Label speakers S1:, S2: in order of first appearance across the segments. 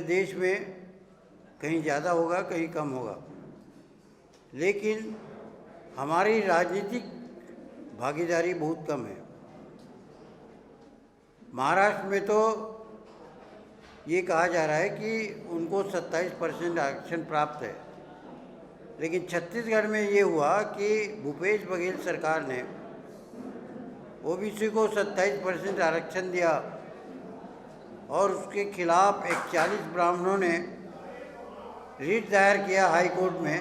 S1: देश में कहीं ज़्यादा होगा, कहीं कम होगा, लेकिन हमारी राजनीतिक भागीदारी बहुत कम है। महाराष्ट्र में तो ये कहा जा रहा है कि उनको 27% आरक्षण प्राप्त है, लेकिन छत्तीसगढ़ में ये हुआ कि भूपेश बघेल सरकार ने ओबीसी को 27% आरक्षण दिया और उसके खिलाफ 41 ब्राह्मणों ने रिट दायर किया हाई कोर्ट में,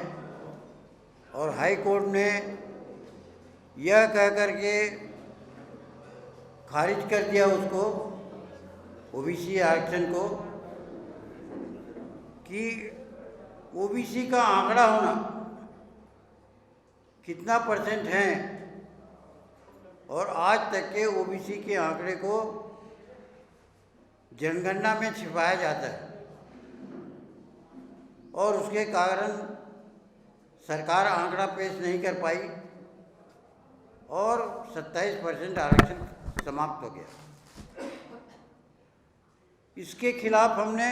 S1: और हाई कोर्ट ने यह कह कर के खारिज कर दिया उसको, ओबीसी आरक्षण को, कि ओबीसी का आंकड़ा होना कितना परसेंट है, और आज तक के ओबीसी के आंकड़े को जनगणना में छिपाया जाता है, और उसके कारण सरकार आंकड़ा पेश नहीं कर पाई और 27% आरक्षण समाप्त हो गया। इसके खिलाफ हमने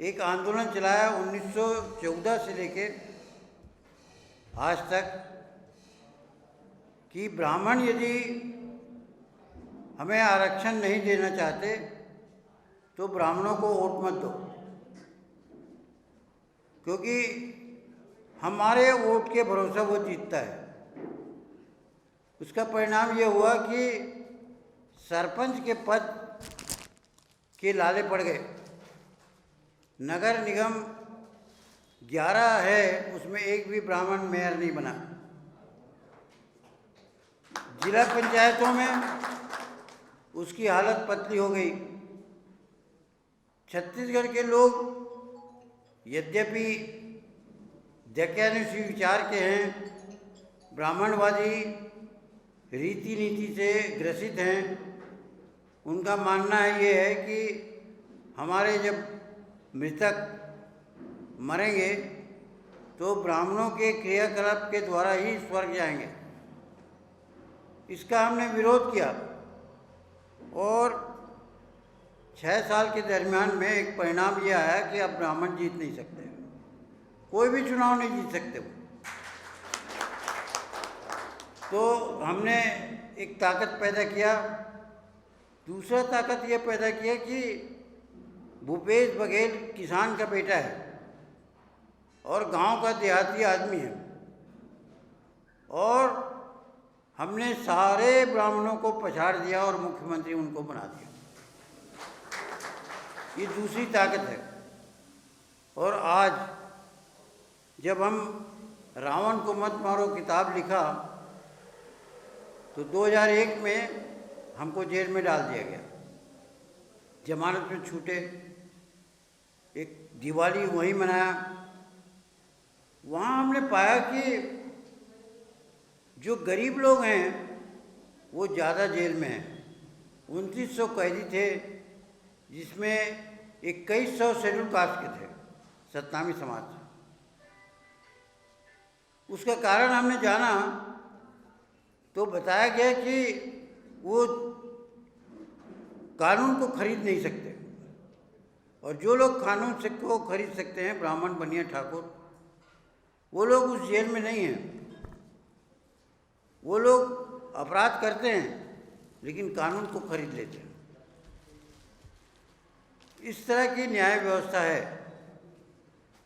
S1: एक आंदोलन चलाया 1914 से लेके आज तक, कि ब्राह्मण यदि हमें आरक्षण नहीं देना चाहते तो ब्राह्मणों को वोट मत दो, क्योंकि हमारे वोट के भरोसा वो जीतता है। उसका परिणाम ये हुआ कि सरपंच के पद के लाले पड़ गए। नगर निगम 11 है, उसमें एक भी ब्राह्मण मेयर नहीं बना। जिला पंचायतों में उसकी हालत पतली हो गई। छत्तीसगढ़ के लोग यद्यपि दक्यानुसी विचार के हैं, ब्राह्मणवादी रीति नीति से ग्रसित हैं। उनका मानना ये है कि हमारे जब मृतक मरेंगे तो ब्राह्मणों के क्रियाकलाप के द्वारा ही स्वर्ग जाएंगे। इसका हमने विरोध किया और 6 साल के दरमियान में एक परिणाम यह आया कि अब ब्राह्मण जीत नहीं सकते, कोई भी चुनाव नहीं जीत सकते वो। तो हमने एक ताकत पैदा किया। दूसरा ताकत यह पैदा किया कि भूपेश बघेल किसान का बेटा है और गांव का देहाती आदमी है, और हमने सारे ब्राह्मणों को पछाड़ दिया और मुख्यमंत्री उनको बना दिया। ये दूसरी ताकत है। और आज जब हम रावण को मत मारो किताब लिखा तो 2001 में हमको जेल में डाल दिया गया, जमानत में छूटे। एक दिवाली वहीं मनाया। वहाँ हमने पाया कि जो गरीब लोग हैं वो ज़्यादा जेल में हैं। 2900 कैदी थे, जिसमें 2100 शेड्यूल कास्ट के थे, सतनामी समाज से। उसका कारण हमने जाना तो बताया गया कि वो कानून को खरीद नहीं सकते, और जो लोग कानून से को खरीद सकते हैं, ब्राह्मण बनिया ठाकुर, वो लोग उस जेल में नहीं हैं। वो लोग अपराध करते हैं लेकिन कानून को खरीद लेते हैं। इस तरह की न्याय व्यवस्था है।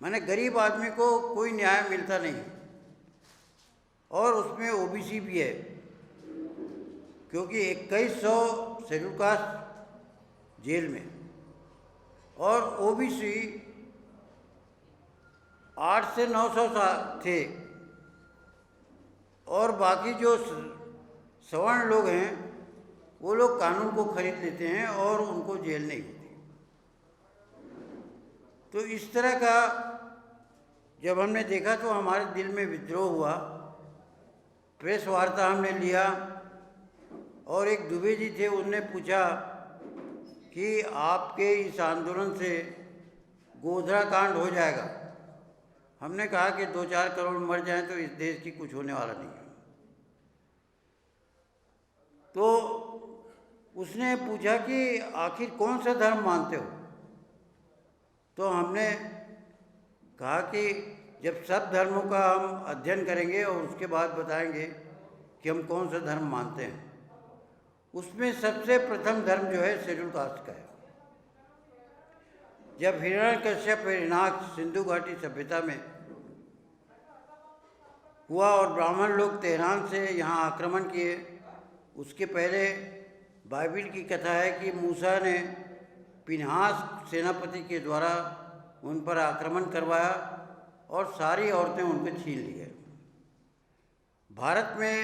S1: माने गरीब आदमी को कोई न्याय मिलता नहीं, और उसमें ओबीसी भी है, क्योंकि 2100 शेड्यूल कास्ट जेल में और ओबीसी 800 से 900 थे, और बाकी जो सवर्ण लोग हैं वो लोग कानून को खरीद लेते हैं और उनको जेल नहीं होती। तो इस तरह का जब हमने देखा तो हमारे दिल में विद्रोह हुआ। प्रेस वार्ता हमने लिया, और एक दुबे जी थे, उनने पूछा कि आपके इस आंदोलन से गोधरा कांड हो जाएगा। हमने कहा कि 2-4 करोड़ मर जाएं तो इस देश की कुछ होने वाला नहीं है। तो उसने पूछा कि आखिर कौन सा धर्म मानते हो? तो हमने कहा कि जब सब धर्मों का हम अध्ययन करेंगे और उसके बाद बताएंगे कि हम कौन सा धर्म मानते हैं, उसमें सबसे प्रथम धर्म जो है शेड्यूल कास्ट का है। जब हिरण्यकश्यप हिरण्याक्ष सिंधु घाटी सभ्यता में हुआ और ब्राह्मण लोग तेहरान से यहाँ आक्रमण किए, उसके पहले बाइबिल की कथा है कि मूसा ने पिनहास सेनापति के द्वारा उन पर आक्रमण करवाया और सारी औरतें उनको छीन ली है। भारत में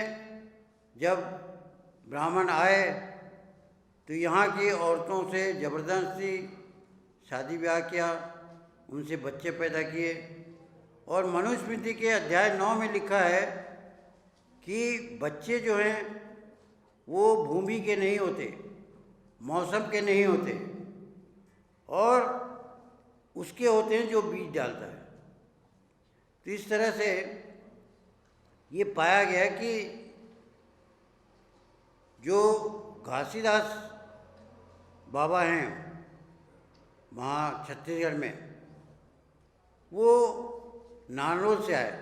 S1: जब ब्राह्मण आए तो यहाँ की औरतों से ज़बरदस्ती शादी ब्याह किया, उनसे बच्चे पैदा किए। और मनुस्मृति के अध्याय 9 में लिखा है कि बच्चे जो हैं वो भूमि के नहीं होते, मौसम के नहीं होते, और उसके होते हैं जो बीज डालता है। तो इस तरह से ये पाया गया कि जो घासीदास बाबा हैं वहाँ छत्तीसगढ़ में, वो नारनौल से आए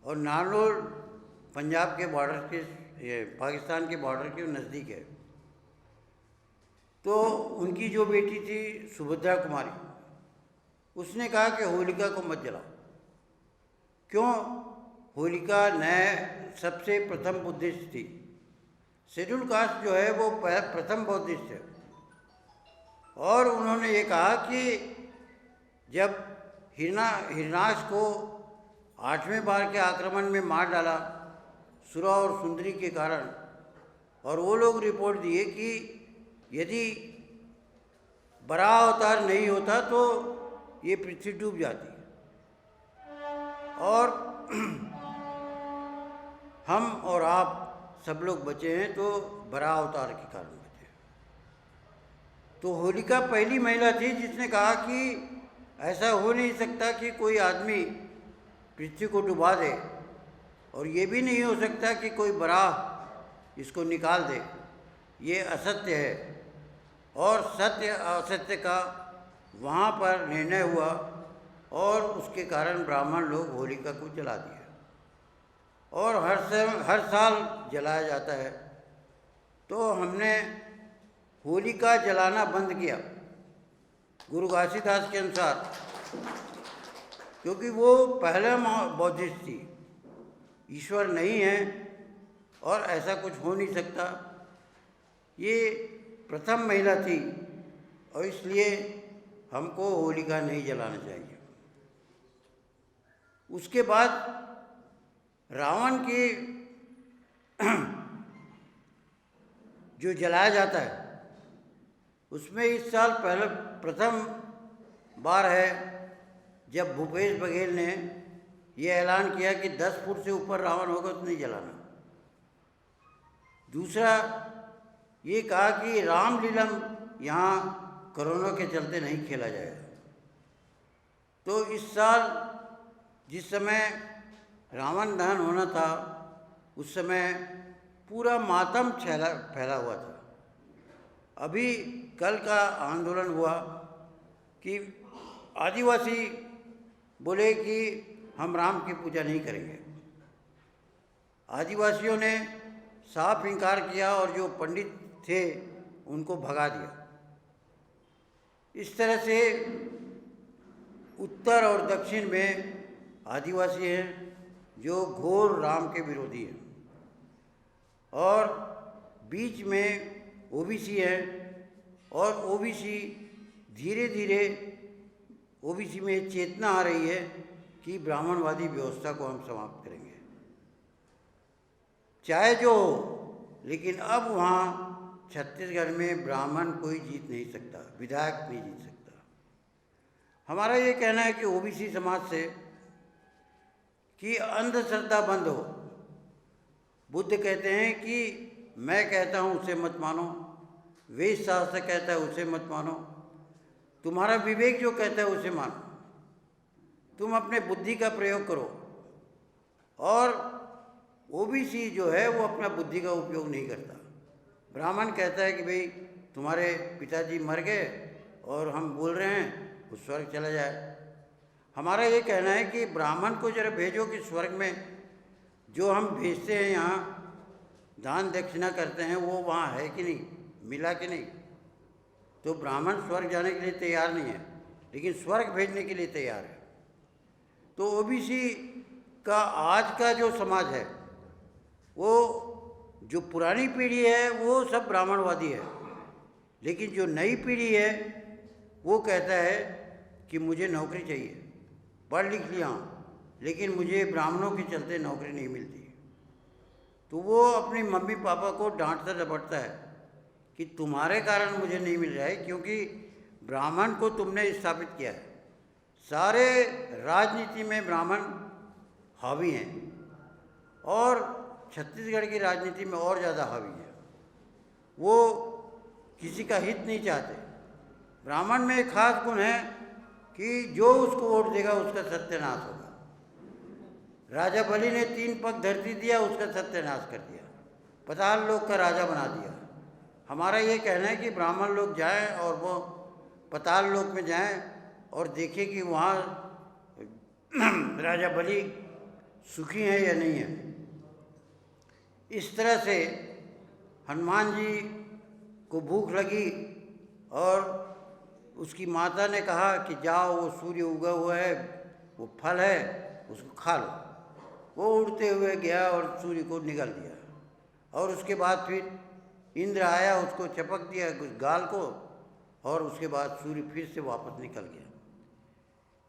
S1: और नारनौल पंजाब के बॉर्डर के, पाकिस्तान के बॉर्डर के नज़दीक है। तो उनकी जो बेटी थी सुभद्रा कुमारी, उसने कहा कि होलिका को मत जलाओ। क्यों? होलिका सबसे प्रथम बुद्धिस्ट थी। शेड्यूल कास्ट जो है वो प्रथम बुद्धिस्ट है। और उन्होंने ये कहा कि जब हिरणाक्ष को 8वें बार के आक्रमण में मार डाला सुरा और सुंदरी के कारण, और वो लोग रिपोर्ट दिए कि यदि बराह अवतार नहीं होता तो ये पृथ्वी डूब जाती। और हम और आप सब लोग बचे हैं तो बराह अवतार के कारण बचे। तो होलिका पहली महिला थी जिसने कहा कि ऐसा हो नहीं सकता कि कोई आदमी पृथ्वी को डुबा दे, और ये भी नहीं हो सकता कि कोई बराह इसको निकाल दे। ये असत्य है। और सत्य असत्य का वहाँ पर निर्णय हुआ और उसके कारण ब्राह्मण लोग होलिका को जला दिया, और हर साल जलाया जाता है। तो हमने होलिका जलाना बंद किया गुरु घासीदास के अनुसार, क्योंकि वो पहले बौद्धिस्ट थी। ईश्वर नहीं है और ऐसा कुछ हो नहीं सकता। ये प्रथम महिला थी और इसलिए हमको होलिका नहीं जलाना चाहिए। उसके बाद रावण के जो जलाया जाता है उसमें इस साल पहले प्रथम बार है जब भूपेश बघेल ने ये ऐलान किया कि 10 फुट से ऊपर रावण होगा तो नहीं जलाना। दूसरा ये कहा कि रामलीला यहाँ कोरोना के चलते नहीं खेला जाएगा। तो इस साल जिस समय रावण दहन होना था उस समय पूरा मातम फैला हुआ था। अभी कल का आंदोलन हुआ कि आदिवासी बोले कि हम राम की पूजा नहीं करेंगे। आदिवासियों ने साफ इनकार किया और जो पंडित थे उनको भगा दिया। इस तरह से उत्तर और दक्षिण में आदिवासी हैं जो घोर राम के विरोधी हैं, और बीच में ओबीसी हैं, और ओबीसी धीरे धीरे ओबीसी में चेतना आ रही है कि ब्राह्मणवादी व्यवस्था को हम समाप्त करेंगे चाहे जो हो। लेकिन अब वहाँ छत्तीसगढ़ में ब्राह्मण कोई जीत नहीं सकता, विधायक नहीं जीत सकता। हमारा ये कहना है कि ओबीसी समाज से कि अंधश्रद्धा बंद हो। बुद्ध कहते हैं कि मैं कहता हूँ उसे मत मानो, वेद शास्त्र कहता है उसे मत मानो, तुम्हारा विवेक जो कहता है उसे मानो। तुम अपने बुद्धि का प्रयोग करो। और ओबीसी जो है वो अपना बुद्धि का उपयोग नहीं करता। ब्राह्मण कहता है कि भाई तुम्हारे पिताजी मर गए और हम बोल रहे हैं वो स्वर्ग चला जाए। हमारा ये कहना है कि ब्राह्मण को जरा भेजो कि स्वर्ग में जो हम भेजते हैं, यहाँ दान दक्षिणा करते हैं, वो वहाँ है कि नहीं, मिला कि नहीं। तो ब्राह्मण स्वर्ग जाने के लिए तैयार नहीं है, लेकिन स्वर्ग भेजने के लिए तैयार है। तो ओबीसी का आज का जो समाज है, वो जो पुरानी पीढ़ी है वो सब ब्राह्मणवादी है, लेकिन जो नई पीढ़ी है वो कहता है कि मुझे नौकरी चाहिए, पढ़ लिख लिया लेकिन मुझे ब्राह्मणों के चलते नौकरी नहीं मिलती। तो वो अपनी मम्मी पापा को डांटता डपटता है कि तुम्हारे कारण मुझे नहीं मिल रहा है, क्योंकि ब्राह्मण को तुमने स्थापित किया है। सारे राजनीति में ब्राह्मण हावी हैं और छत्तीसगढ़ की राजनीति में और ज़्यादा हावी है। वो किसी का हित नहीं चाहते। ब्राह्मण में एक खास गुण है कि जो उसको वोट देगा उसका सत्यानाश होगा। राजा बलि ने 3 पग धरती दिया, उसका सत्यानाश कर दिया, पताल लोक का राजा बना दिया। हमारा ये कहना है कि ब्राह्मण लोग जाएं और वो पताल लोक में जाएं और देखें कि वहाँ राजा बलि सुखी हैं या नहीं है। इस तरह से हनुमान जी को भूख लगी और उसकी माता ने कहा कि जाओ, वो सूर्य उगा हुआ है, वो फल है, उसको खा लो। वो उड़ते हुए गया और सूर्य को निगल दिया, और उसके बाद फिर इंद्र आया, उसको चपक दिया गाल को, और उसके बाद सूर्य फिर से वापस निकल गया।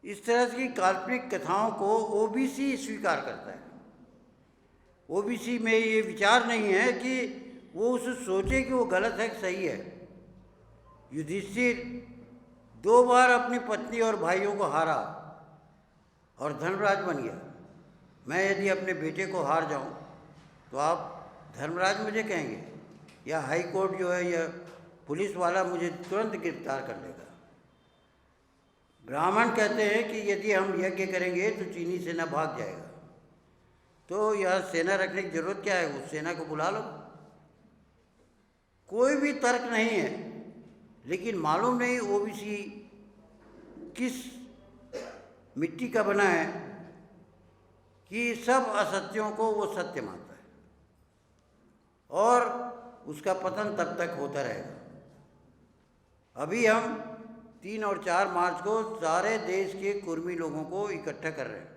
S1: इस तरह की काल्पनिक कथाओं को ओबीसी स्वीकार करता है। ओबीसी में ये विचार नहीं है कि वो उसे सोचे कि वो गलत है कि सही है। युधिष्ठिर 2 बार अपनी पत्नी और भाइयों को हारा और धर्मराज बन गया। मैं यदि अपने बेटे को हार जाऊं तो आप धर्मराज मुझे कहेंगे, या हाई कोर्ट जो है या पुलिस वाला मुझे तुरंत गिरफ्तार कर लेगा। ब्राह्मण कहते हैं कि यदि हम यज्ञ करेंगे तो चीनी सेना भाग जाएगा। तो यह सेना रखने की जरूरत क्या है, उस सेना को बुला लो। कोई भी तर्क नहीं है, लेकिन मालूम नहीं ओबीसी किस मिट्टी का बना है कि सब असत्यों को वो सत्य मानता है, और उसका पतन तब तक होता रहेगा। अभी हम 3 और 4 मार्च को सारे देश के कुर्मी लोगों को इकट्ठा कर रहे हैं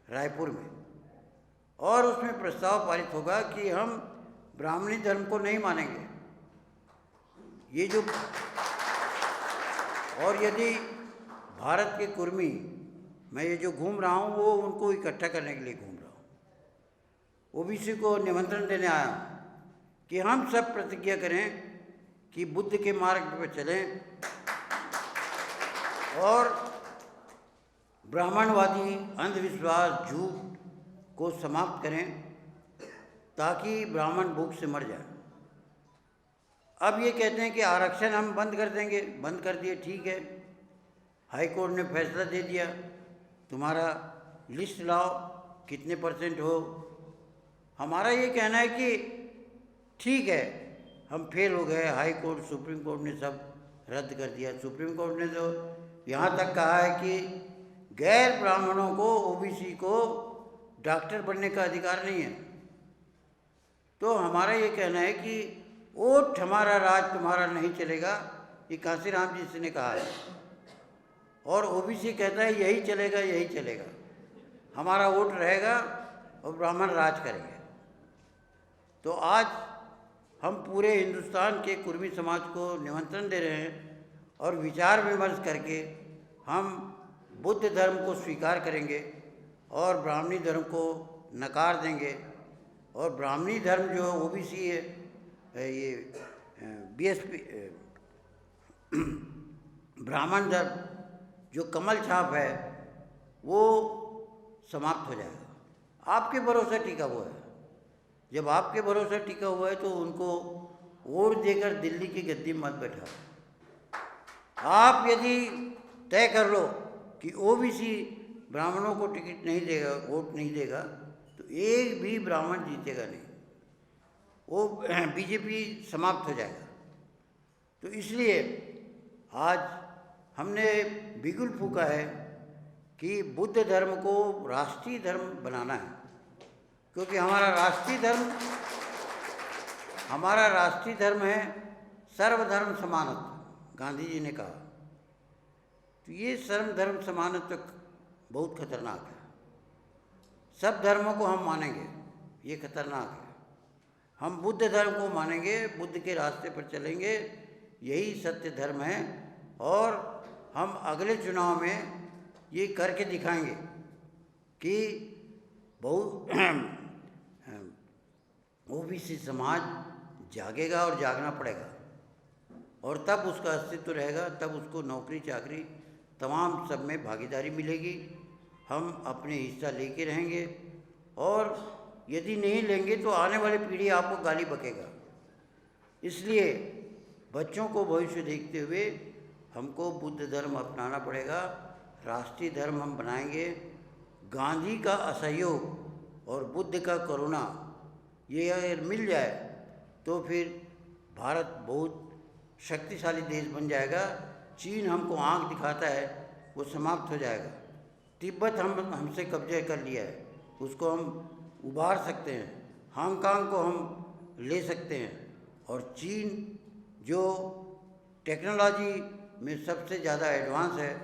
S1: रायपुर में, और उसमें प्रस्ताव पारित होगा कि हम ब्राह्मणी धर्म को नहीं मानेंगे। ये जो, और यदि भारत के कुर्मी, मैं ये जो घूम रहा हूँ वो उनको इकट्ठा करने के लिए घूम रहा हूँ। ओबीसी को निमंत्रण देने आया कि हम सब प्रतिज्ञा करें कि बुद्ध के मार्ग पर चलें और ब्राह्मणवादी अंधविश्वास, झूठ को समाप्त करें, ताकि ब्राह्मण भूख से मर जाए। अब ये कहते हैं कि आरक्षण हम बंद कर देंगे, बंद कर दिए, ठीक है, हाई कोर्ट ने फैसला दे दिया, तुम्हारा लिस्ट लाओ कितने % हो। हमारा ये कहना है कि ठीक है, हम फेल हो गए, हाई कोर्ट सुप्रीम कोर्ट ने सब रद्द कर दिया। सुप्रीम कोर्ट ने तो यहाँ तक कहा है कि गैर ब्राह्मणों को, ओबीसी को डॉक्टर बनने का अधिकार नहीं है। तो हमारा ये कहना है कि वोट हमारा, राज तुम्हारा नहीं चलेगा, ये कांशीराम जी ने कहा है, और ओबीसी कहता है यही चलेगा, यही चलेगा, हमारा वोट रहेगा और ब्राह्मण राज करेंगे। तो आज हम पूरे हिंदुस्तान के कुर्मी समाज को निमंत्रण दे रहे हैं और विचार विमर्श करके हम बुद्ध धर्म को स्वीकार करेंगे और ब्राह्मणी धर्म को नकार देंगे। और ब्राह्मणी धर्म जो ओबीसी है, ये बीएसपी ब्राह्मण धर्म जो कमल छाप है, वो समाप्त हो जाएगा। आपके भरोसे टिका हुआ है। जब आपके भरोसे टिका हुआ है तो उनको वोट देकर दिल्ली की गद्दी मत बैठाओ। आप यदि तय कर लो कि ओबीसी ब्राह्मणों को टिकट नहीं देगा, वोट नहीं देगा, तो एक भी ब्राह्मण जीतेगा नहीं, वो बीजेपी समाप्त हो जाएगा। तो इसलिए आज हमने बिगुल फूंका है कि बुद्ध धर्म को राष्ट्रीय धर्म बनाना है, क्योंकि हमारा राष्ट्रीय धर्म है सर्वधर्म समानत्व, गांधी जी ने कहा। तो ये सर्वधर्म समानत्व बहुत खतरनाक है। सब धर्मों को हम मानेंगे, ये खतरनाक है। हम बुद्ध धर्म को मानेंगे, बुद्ध के रास्ते पर चलेंगे, यही सत्य धर्म है। और हम अगले चुनाव में ये करके दिखाएंगे कि बहुत ओबीसी समाज जागेगा और जागना पड़ेगा, और तब उसका अस्तित्व रहेगा, तब उसको नौकरी चाकरी तमाम सब में भागीदारी मिलेगी। हम अपने हिस्सा लेके रहेंगे, और यदि नहीं लेंगे तो आने वाली पीढ़ी आपको गाली बकेगा। इसलिए बच्चों को भविष्य देखते हुए हमको बुद्ध धर्म अपनाना पड़ेगा, राष्ट्रीय धर्म हम बनाएंगे। गांधी का असहयोग और बुद्ध का करुणा ये अगर मिल जाए तो फिर भारत बहुत शक्तिशाली देश बन जाएगा। चीन हमको आंख दिखाता है, वो समाप्त हो जाएगा। तिब्बत हमसे कब्जे कर लिया है, उसको हम उबार सकते हैं। हांगकांग को हम ले सकते हैं। और चीन जो टेक्नोलॉजी में सबसे ज़्यादा एडवांस है,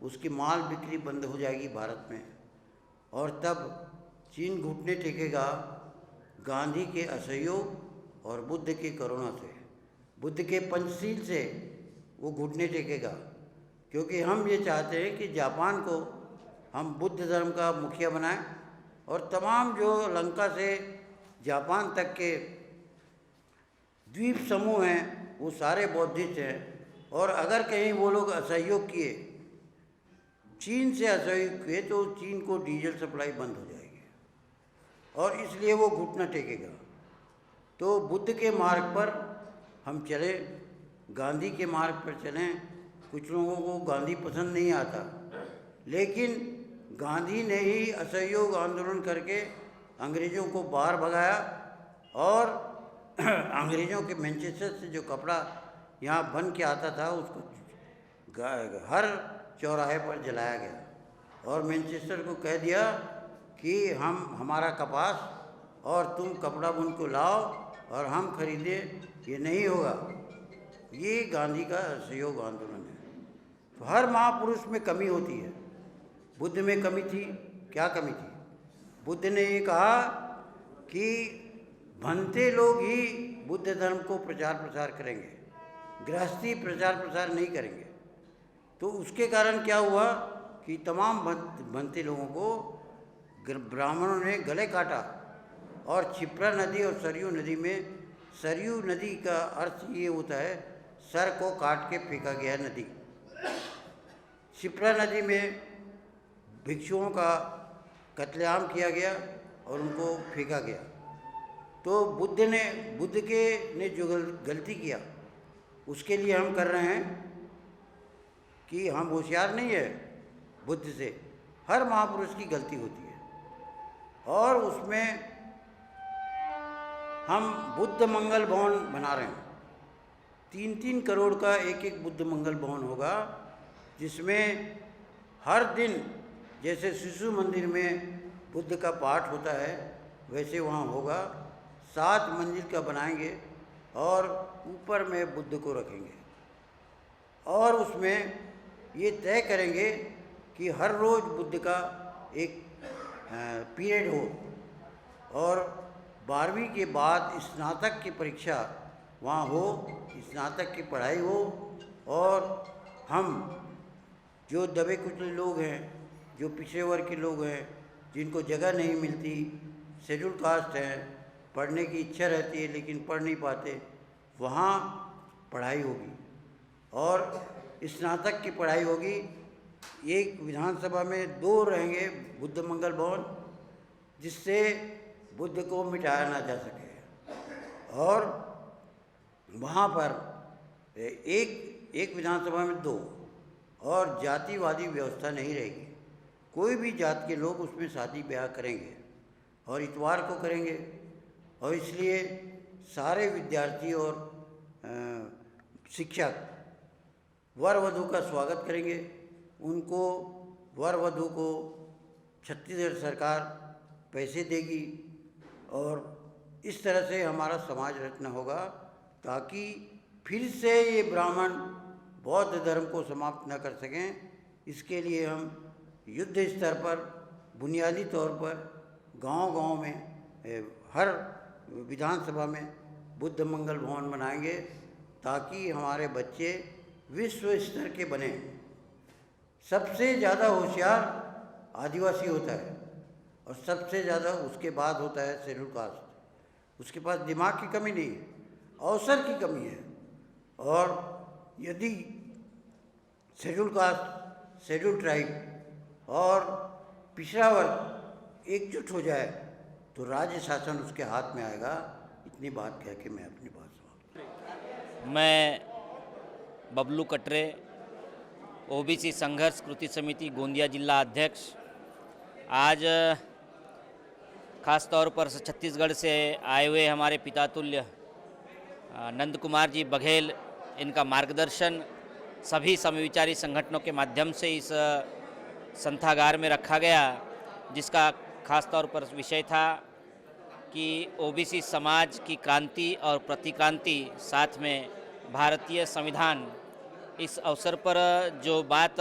S1: उसकी माल बिक्री बंद हो जाएगी भारत में, और तब चीन घुटने टेकेगा गांधी के असहयोग और बुद्ध के करुणा से, बुद्ध के पंचशील से वो घुटने टेकेगा। क्योंकि हम ये चाहते हैं कि जापान को हम बुद्ध धर्म का मुखिया बनाएं, और तमाम जो लंका से जापान तक के द्वीप समूह हैं वो सारे बौद्धिस्ट हैं। और अगर कहीं वो लोग असहयोग किए, चीन से असहयोग किए, तो चीन को डीजल सप्लाई बंद हो जाएगी, और इसलिए वो घुटना टेकेगा। तो बुद्ध के मार्ग पर हम चले, गांधी के मार्ग पर चलें। कुछ लोगों को गांधी पसंद नहीं आता, लेकिन गांधी ने ही असहयोग आंदोलन करके अंग्रेज़ों को बाहर भगाया, और अंग्रेज़ों के मैनचेस्टर से जो कपड़ा यहाँ बन के आता था उसको हर चौराहे पर जलाया गया, और मैनचेस्टर को कह दिया कि हमारा कपास और तुम कपड़ा बुन को लाओ और हम खरीदें, ये नहीं होगा। ये गांधी का असहयोग आंदोलन है। तो हर महापुरुष में कमी होती है। बुद्ध में कमी थी, क्या कमी थी? बुद्ध ने ये कहा कि भंते लोग ही बुद्ध धर्म को प्रचार प्रसार करेंगे, गृहस्थी प्रचार प्रसार नहीं करेंगे। तो उसके कारण क्या हुआ कि तमाम भंते लोगों को ब्राह्मणों ने गले काटा, और क्षिप्रा नदी और सरयू नदी में, सरयू नदी का अर्थ ये होता है सर को काट के फेंका गया नदी। क्षिप्रा नदी में भिक्षुओं का कत्लेआम किया गया और उनको फेंका गया। तो बुद्ध ने जो गलती किया, उसके लिए हम कर रहे हैं कि हम होशियार नहीं है बुद्ध से। हर महापुरुष की गलती होती है, और उसमें हम बुद्ध मंगल भवन बना रहे हैं। 3-3 करोड़ का एक बुद्ध मंगल भवन होगा, जिसमें हर दिन जैसे शिशु मंदिर में बुद्ध का पाठ होता है वैसे वहाँ होगा। 7 मंजिल का बनाएंगे, और ऊपर में बुद्ध को रखेंगे, और उसमें ये तय करेंगे कि हर रोज़ बुद्ध का एक पीरियड हो, और 12वीं के बाद स्नातक की परीक्षा वहाँ हो, स्नातक की पढ़ाई हो। और हम जो दबे कुचले लोग हैं, जो पिछड़े वर्ग के लोग हैं, जिनको जगह नहीं मिलती, शेड्यूल कास्ट हैं, पढ़ने की इच्छा रहती है लेकिन पढ़ नहीं पाते, वहाँ पढ़ाई होगी, और स्नातक की पढ़ाई होगी। एक विधानसभा में 2 रहेंगे बुद्ध मंगल भवन, जिससे बुद्ध को मिटाया ना जा सके। और वहाँ पर एक विधानसभा में 2, और जातिवादी व्यवस्था नहीं रहेगी। कोई भी जात के लोग उसमें शादी ब्याह करेंगे, और इतवार को करेंगे। और इसलिए सारे विद्यार्थी और शिक्षक वर वधू का स्वागत करेंगे। उनको वर वधू को छत्तीसगढ़ सरकार पैसे देगी और इस तरह से हमारा समाज रचना होगा, ताकि फिर से ये ब्राह्मण बौद्ध धर्म को समाप्त न कर सकें। इसके लिए हम युद्ध स्तर पर बुनियादी तौर पर गांव-गांव में हर विधानसभा में बुद्ध मंगल भवन बनाएंगे, ताकि हमारे बच्चे विश्व स्तर के बने। सबसे ज़्यादा होशियार आदिवासी होता है और सबसे ज़्यादा उसके बाद होता है शेड्यूल कास्ट। उसके पास दिमाग की कमी नहीं है, अवसर की कमी है। और यदि शेड्यूल कास्ट, शेड्यूल ट्राइब और पिछड़ा वर्ग एकजुट हो जाए तो राज्य शासन उसके हाथ में आएगा। इतनी बात कह के मैं अपनी बात समाप्त।
S2: मैं बबलू कटरे, ओबीसी संघर्ष कृति समिति गोंदिया जिला अध्यक्ष, आज खास तौर पर छत्तीसगढ़ से आए हुए हमारे पितातुल्य नंद कुमार जी बघेल, इनका मार्गदर्शन सभी समविचारी संगठनों के माध्यम से इस संथागार में रखा गया, जिसका खास तौर पर विषय था कि ओबीसी समाज की क्रांति और प्रतिक्रांति, साथ में भारतीय संविधान। इस अवसर पर जो बात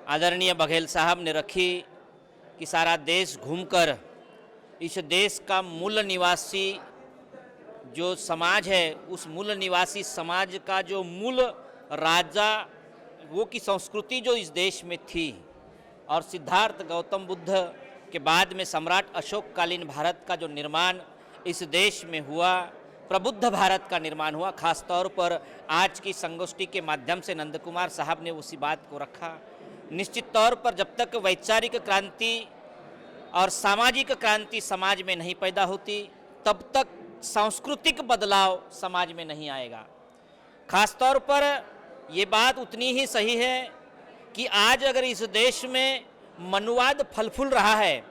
S2: आदरणीय बघेल साहब ने रखी कि सारा देश घूमकर इस देश का मूल निवासी जो समाज है, उस मूल निवासी समाज का जो मूल राजा वो की संस्कृति जो इस देश में थी, और सिद्धार्थ गौतम बुद्ध के बाद में सम्राट अशोक कालीन भारत का जो निर्माण इस देश में हुआ, प्रबुद्ध भारत का निर्माण हुआ। खास तौर पर आज की संगोष्ठी के माध्यम से नंद कुमार साहब ने उसी बात को रखा। निश्चित तौर पर जब तक वैचारिक क्रांति और सामाजिक क्रांति समाज में नहीं पैदा होती, तब तक सांस्कृतिक बदलाव समाज में नहीं आएगा। खास तौर पर ये बात उतनी ही सही है कि आज अगर इस देश में मनुवाद फल फूल रहा है,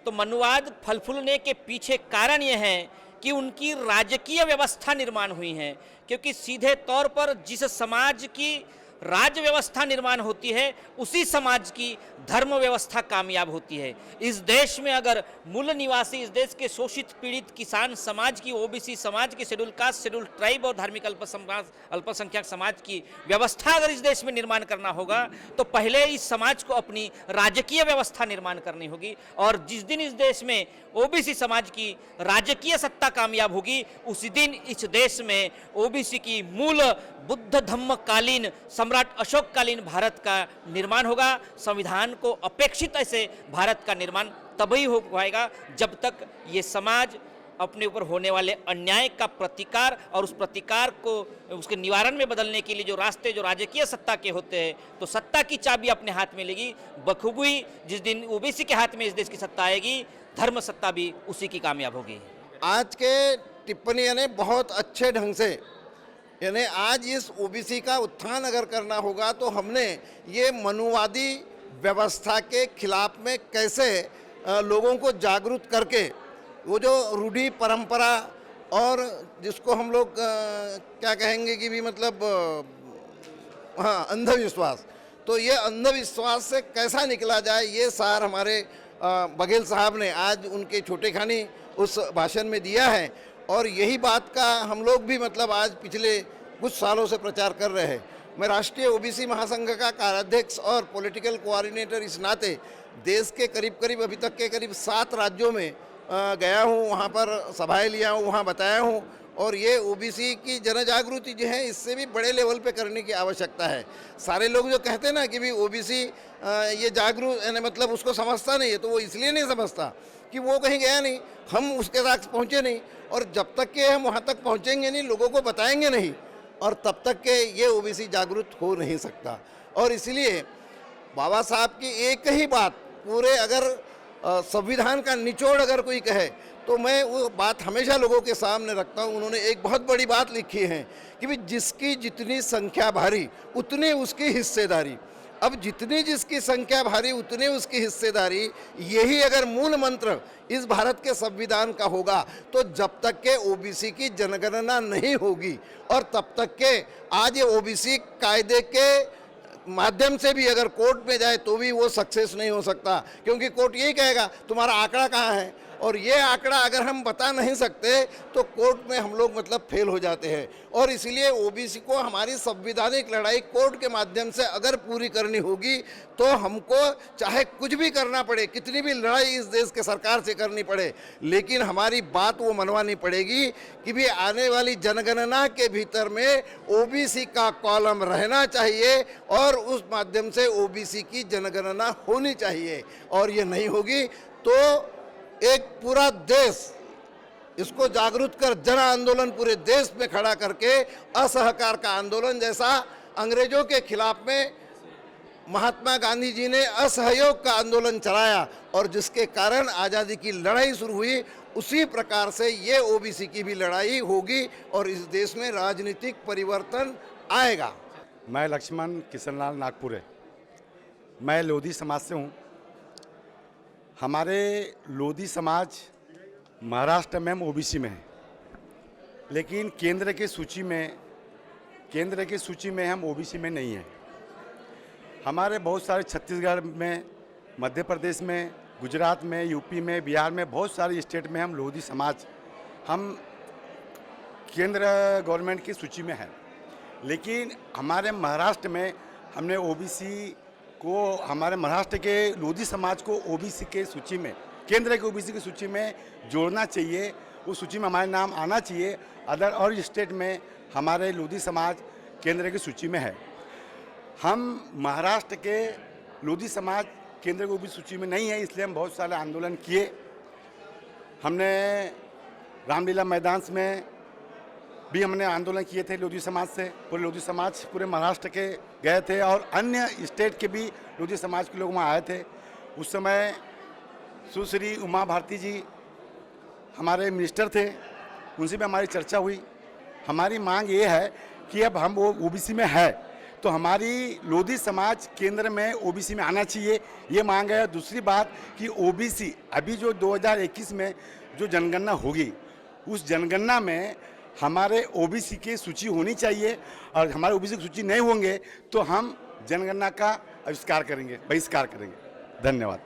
S2: तो मनुवाद फल फूलने के पीछे कारण ये है कि उनकी राजकीय व्यवस्था निर्माण हुई है। क्योंकि सीधे तौर पर जिस समाज की राज्य व्यवस्था निर्माण होती है, उसी समाज की धर्म व्यवस्था कामयाब होती है। इस देश में अगर मूल निवासी, इस देश के शोषित पीड़ित किसान समाज की, ओबीसी समाज की, शेड्यूल कास्ट, शेड्यूल ट्राइब और धार्मिक अल्पसंख्यक समाज की व्यवस्था अगर इस देश में निर्माण करना होगा, तो पहले इस समाज को अपनी राजकीय व्यवस्था निर्माण करनी होगी। और जिस दिन इस देश में ओबीसी समाज की राजकीय सत्ता कामयाब होगी, उसी दिन इस देश में ओबीसी की मूल बुद्ध धम्म कालीन, सम्राट अशोक कालीन भारत का निर्माण होगा। संविधान को अपेक्षित ऐसे भारत का निर्माण तभी हो पाएगा जब तक ये समाज अपने ऊपर होने वाले अन्याय का प्रतिकार और उस प्रतिकार को उसके निवारण में बदलने के लिए जो रास्ते जो राजकीय सत्ता के होते हैं, तो सत्ता की चाबी अपने हाथ में लेगी। बखूबी जिस दिन ओबीसी के हाथ में इस देश की सत्ता आएगी, धर्म सत्ता भी उसी की कामयाब होगी।
S3: आज के टिप्पणी यानी बहुत अच्छे ढंग से, यानी आज इस ओबीसी का उत्थान अगर करना होगा तो हमने ये मनुवादी व्यवस्था के खिलाफ में कैसे लोगों को जागरूक करके वो जो रूढ़ी परंपरा और जिसको हम लोग क्या कहेंगे कि भी मतलब हाँ अंधविश्वास, तो ये अंधविश्वास से कैसा निकला जाए, ये सार हमारे बघेल साहब ने आज उनके छोटे खानी उस भाषण में दिया है। और यही बात का हम लोग भी मतलब आज पिछले कुछ सालों से प्रचार कर रहे हैं। मैं राष्ट्रीय ओबीसी महासंघ का कार्याध्यक्ष और पॉलिटिकल कोऑर्डिनेटर इस नाते देश के करीब अभी तक के करीब 7 राज्यों में गया हूँ, वहाँ पर सभाएं लिया हूँ, वहाँ बताया हूँ। और ये ओबीसी की जन जागृति जो है इससे भी बड़े लेवल पे करने की आवश्यकता है। सारे लोग जो कहते हैं ना कि भी ओबीसी ये जागरूक यानी मतलब उसको समझता नहीं है, तो वो इसलिए नहीं समझता कि वो कहीं गया नहीं, हम उसके साथ पहुँचे नहीं। और जब तक के हम वहाँ तक पहुँचेंगे नहीं, लोगों को बताएंगे नहीं, और तब तक के ये ओबीसी जागरूक हो नहीं सकता। और इसलिए बाबा साहब की एक ही बात पूरे अगर संविधान का निचोड़ अगर कोई कहे तो मैं वो बात हमेशा लोगों के सामने रखता हूँ। उन्होंने एक बहुत बड़ी बात लिखी है कि भी जिसकी जितनी संख्या भारी उतनी उसकी हिस्सेदारी। अब जितनी जिसकी संख्या भारी उतनी उसकी हिस्सेदारी, यही अगर मूल मंत्र इस भारत के संविधान का होगा तो जब तक के ओबीसी की जनगणना नहीं होगी और तब तक के आज ये ओबीसी कायदे के माध्यम से भी अगर कोर्ट में जाए तो भी वो सक्सेस नहीं हो सकता, क्योंकि कोर्ट यही कहेगा तुम्हारा आंकड़ा कहाँ है, और ये आंकड़ा अगर हम बता नहीं सकते तो कोर्ट में हम लोग मतलब फेल हो जाते हैं। और इसलिए ओबीसी को हमारी संवैधानिक लड़ाई कोर्ट के माध्यम से अगर पूरी करनी होगी तो हमको चाहे कुछ भी करना पड़े, कितनी भी लड़ाई इस देश के सरकार से करनी पड़े, लेकिन हमारी बात वो मनवानी पड़ेगी कि भी आने वाली जनगणना के भीतर में ओबीसी का कॉलम रहना चाहिए और उस माध्यम से ओबीसी की जनगणना होनी चाहिए। और ये नहीं होगी तो एक पूरा देश इसको जागरूक कर जन आंदोलन पूरे देश में खड़ा करके असहकार का आंदोलन जैसा अंग्रेजों के खिलाफ में महात्मा गांधी जी ने असहयोग का आंदोलन चलाया और जिसके कारण आज़ादी की लड़ाई शुरू हुई, उसी प्रकार से ये ओबीसी की भी लड़ाई होगी और इस देश में राजनीतिक परिवर्तन आएगा।
S4: मैं लक्ष्मण किशनलाल नागपुरे, मैं लोधी समाज से हूँ। हमारे लोधी समाज महाराष्ट्र में हम ओबीसी में हैं, लेकिन केंद्र की सूची में हम ओबीसी में नहीं हैं। हमारे बहुत सारे छत्तीसगढ़ में, मध्य प्रदेश में, गुजरात में, यूपी में, बिहार में, बहुत सारे स्टेट में हम लोधी समाज हम केंद्र गवर्नमेंट की सूची में हैं। लेकिन हमारे महाराष्ट्र में हमने ओबीसी को, हमारे महाराष्ट्र के लोधी समाज को ओबीसी के सूची में, केंद्र के ओबीसी की सूची में जोड़ना चाहिए, उस सूची में हमारे नाम आना चाहिए। अदर और स्टेट में हमारे लोधी समाज केंद्र की सूची में है। हम महाराष्ट्र के लोधी समाज केंद्र की ओबीसी सूची में नहीं है, इसलिए हम बहुत सारे आंदोलन किए। हमने रामलीला मैदान में भी हमने आंदोलन किए थे लोधी समाज से, पूरे लोधी समाज पूरे महाराष्ट्र के गए थे और अन्य स्टेट के भी लोधी समाज के लोग वहाँ आए थे। उस समय सुश्री उमा भारती जी हमारे मिनिस्टर थे, उनसे भी हमारी चर्चा हुई। हमारी मांग ये है कि अब हम वो ओबीसी में है तो हमारी लोधी समाज केंद्र में ओबीसी में आना चाहिए, ये मांग है। दूसरी बात कि ओबीसी अभी जो 2021 में जो जनगणना होगी, उस जनगणना में हमारे ओबीसी की सूची होनी चाहिए और हमारे ओबीसी की सूची नहीं होंगे तो हम जनगणना का बहिष्कार करेंगे। धन्यवाद।